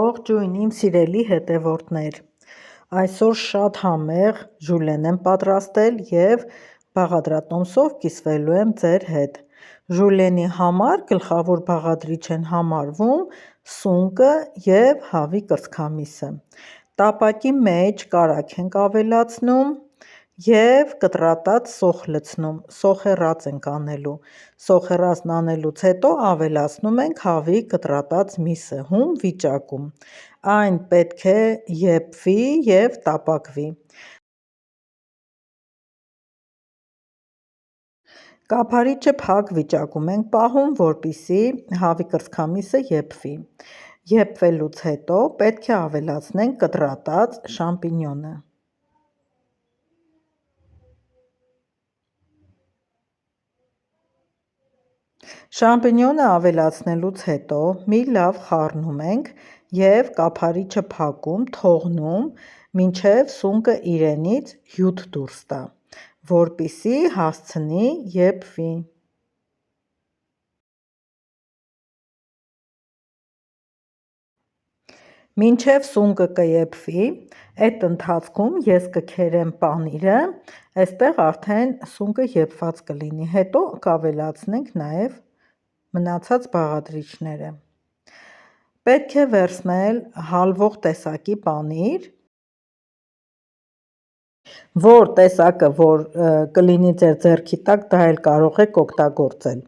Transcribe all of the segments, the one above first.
Ողջույն իմ սիրելի հետևորդներ, այսօր շատ համեղ ժուլեն եմ պատրաստել և բաղադրատոմսով կիսվելու եմ ձեր հետ։ Ժուլենի համար գլխավոր բաղադրիչ են համարվում սունկը և հավի կրծքամիսը։ Տապակի մեջ կարագ ենք ավելացնում և կտրատած սոխ լցնում, սոխեռած ենք անելու։ Սոխեռածն անելուց հետո ավելացնում ենք հավի կտրատած միսը հում վիճակում։ Այն պետք է եփվի և տապակվի։ Կափարիչը փակ վիճակում ենք պահում, որպեսզի հավի կրծքամիսը եփվի։ Եփվելուց հետո պետք է ավելացնենք կտրատած շամպինյոնը։ Շամպինյոնը ավելացնելուց հետո մի լավ խառնում ենք և կափարիչը փակում, թողնում, մինչև սունկը իրենից հյութ դուրս տա, որպեսզի հասցնի եփվի։ Մինչև սունկը կեփվի, այդ ընթացքում ես կքերեմ պանիրը, այստեղ արդեն սունկը եփված կլինի, հետո կավելացնենք նաև մնացած բաղադրիչները։ Պետք է վերցնել հալվող տեսակի պանիր, որ տեսակը որ կլինի ձեր ձեռքի տակ, դա էլ կարող եք օգտագործել։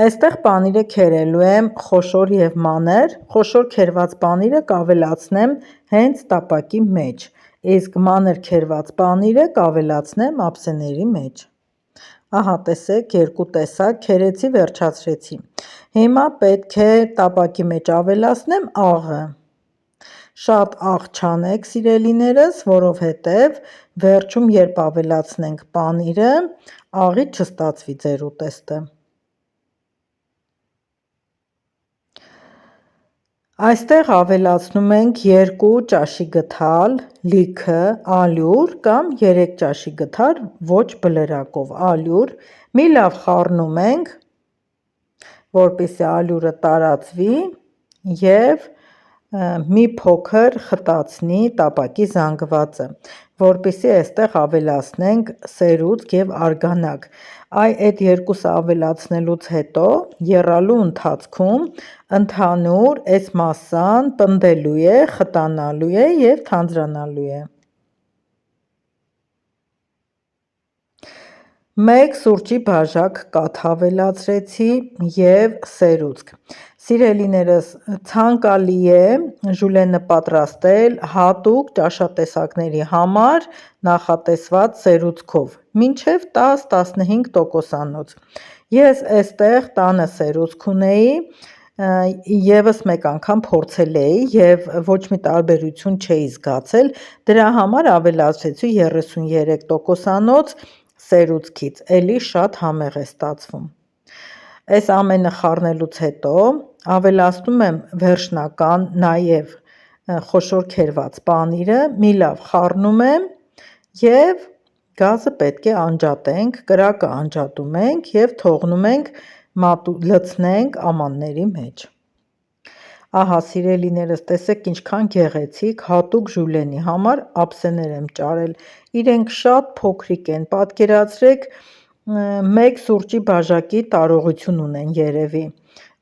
Այստեղ պանիրը քերելու եմ խոշոր և մանր, խոշոր քերված պանիրը կավելացնեմ հենց տապակի մեջ, իսկ մանր քերված պանիրը կավելացնեմ ափսեների մեջ։ Ահա տեսեք, երկու տեսակ քերեցի, վերջացրեցի։ Հիմա պետք է տապակի մեջ ավելացնեմ աղը։ Շատ աղ չանեք սիրելիներս, որովհետև վերջում երբ ավելացնենք պանիրը, աղի չստացվի ձեր ուտեստը։ Այստեղ ավելացնում ենք 2 ճաշի գթալ լիքը ալյուր կամ 3 ճաշի գթալ ոչ բլրակով ալյուր, մի լավ խառնում ենք, որպեսզի ալյուրը տարածվի և մի փոքր խտացնի տապակի զանգվածը, որպեսզի այստեղ ավելացնենք սերուցք և արգանակ։ Այդ երկուսը ավելացնելուց հետո եռալու ընթացքում ընդհանուր այս մասսան պնդելու է, խտանալու է և թանձրանալու է։ Մեկ սուրճի բաժակ կաթ ավելացրեցի և սերուցք։ Սիրելիներս, ցանկալի է ժուլենը պատրաստել հատուկ ճաշատեսակների համար նախատեսված սերուցքով, մինչև 10-15%-անոց։ Ես այստեղ տանը սերուցք ունեի, ևս մեկ անգամ փորձել էի և ոչ մի տարբերություն չէի զգացել, դրա համար ավելացրեցի 33%-անոց սերուցքից, էլի շատ համեղ է ստացվում։ Այս ամենը խառնելուց հետո ավելացնում եմ վերջնական նաև խոշոր քերված պանիրը, մի լավ խառնում եմ և գազը պետք է անջատենք, կրակը անջատում ենք և թողնում ենք լցնենք ամանների մեջ։ Ահա սիրելիներս, տեսեք ինչքան գեղեցիկ հատուկ ժուլենի համար ափսեներ եմ ճարել, իրենք շատ փոքրիկ են, պատկերացրեք մեկ սուրճի բաժակի տարողություն ունեն երևի,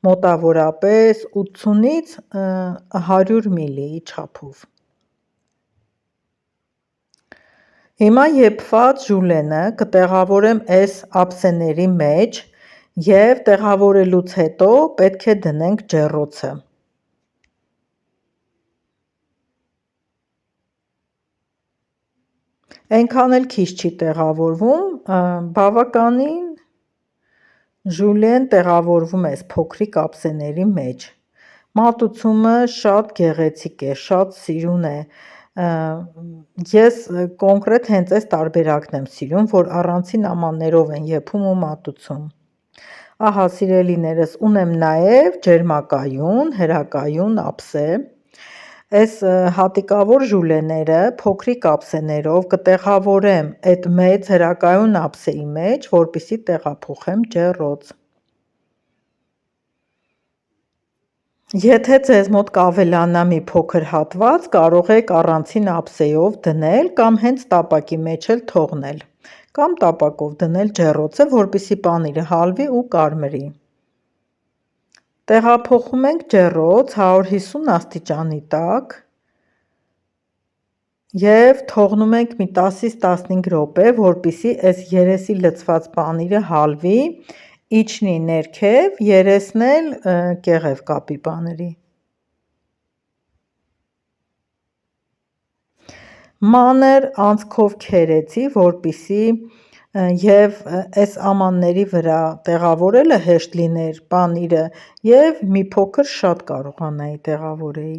մոտավորապես 80-ից 100 միլիի չափով։ Հիմա եփված ժուլենը կտեղավորեմ այս ափսեների մեջ և տեղավորելուց հետո պետք է դնենք ջեռոցը։ Այնքան էլ քիչ չի տեղավորվում, բավականին ժուլեն տեղավորվում է այս փոքրիկ ափսեների մեջ։ Մատուցումը շատ գեղեցիկ է, շատ սիրուն է։ Ես կոնկրետ հենց այս տարբերակն եմ սիրում, որ առանցին ամաններով են եփում ու մատուցում։ Ահա սիրելիներս, ունեմ նաև ջերմակայուն, հրակայուն ափսե։ Այս հատիկավոր ժուլեները փոքրիկ ափսեներով կտեղավորեմ այդ մեծ հրակայուն ափսեի մեջ, որպեսզի տեղափոխեմ ջեռոց։ Եթե ձեզ մոտ կավելանա մի փոքր հատված, կարող եք առանցին ափսեով դնել կամ հենց տապակի մեջ էլ թողնել, կամ տապակով դնել ջեռոցը, որպեսզի պանիրը հալվի ու կարմրի։ Տեղափոխում ենք ջեռոց 150 աստիճանի տակ և թողնում ենք մի 10-ից 15 րոպե, որպեսզի այս երեսի լցված պանիրը հալվի, իջնի ներքև, երեսն էլ կեղև կապի պանիրի։ Մանր անցքով քերեցի, որպեսզի և այս ամանների վրա տեղավորելը հեշտ լիներ պանիրը և մի փոքր շատ կարողանայի տեղավորեի։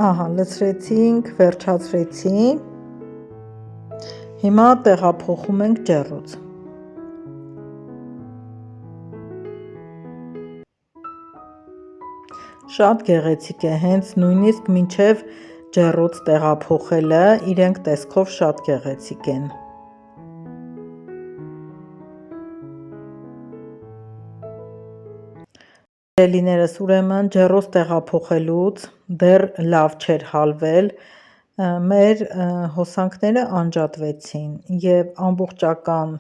Ահա, լցրեցինք, վերջացրեցի, հիմա տեղափոխում ենք ջեռոց։ Շատ գեղեցիկ է, հենց նույնիսկ մինչև ջեռոց տեղափոխելը իրենք տեսքով շատ գեղեցիկ են։ Սիրելիներս, ուրեմն ջեռոց տեղափոխելուց դեռ լավ չէր հալվել, մեր հոսանքները անջատվեցին և ամբողջական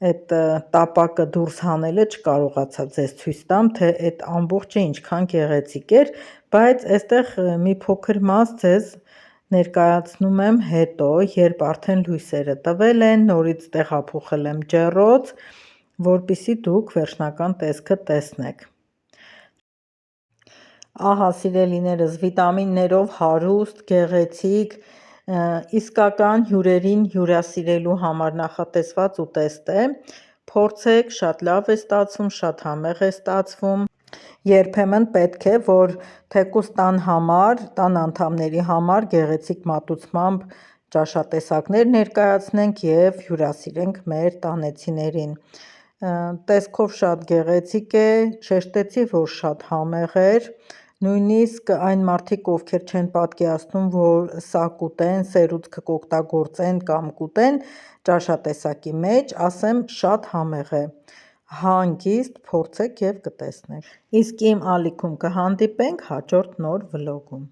այդ տապակը դուրս հանելը չկարողացա ձեզ ցույց տամ, թե այդ ամբողջը ինչքան գեղեցիկ էր, բայց այստեղ մի փոքր մաս ձեզ ներկայացնում եմ հետո, երբ արդեն լույսերը տվել են, նորից տեղափոխել եմ ջեռոց, որպեսզի դուք վերջնական տեսքը տեսնեք։ Ահա, սիրելիներս, վիտամիններով հարուստ, գեղեցիկ, իսկական հյուրերին հյուրասիրելու համար նախատեսված ուտեստ է, փորձեք, շատ լավ է ստացվում, շատ համեղ է ստացվում, երբեմն պետք է, որ թեկուզ տան համար, տան անդամների համար գեղեցիկ մատուցմամբ ճաշատեսակներ ներկայացնենք և հյուրասիրենք մեր տանեցիներին։ Տեսքով շատ գեղեցիկ է, շեշտեցի, որ շատ համեղ էր, նույնիսկ այն մարդիկ, ովքեր չեն պատկերացնում, որ սա կուտեն, սերուցքը կօգտագործեն կամ կուտեն ճաշատեսակի մեջ, ասեմ շատ համեղ է, հանգիստ փորձեք և կտեսնեք։ Իսկ իմ ալիքում կհանդիպենք հաջորդ նոր վլոգում։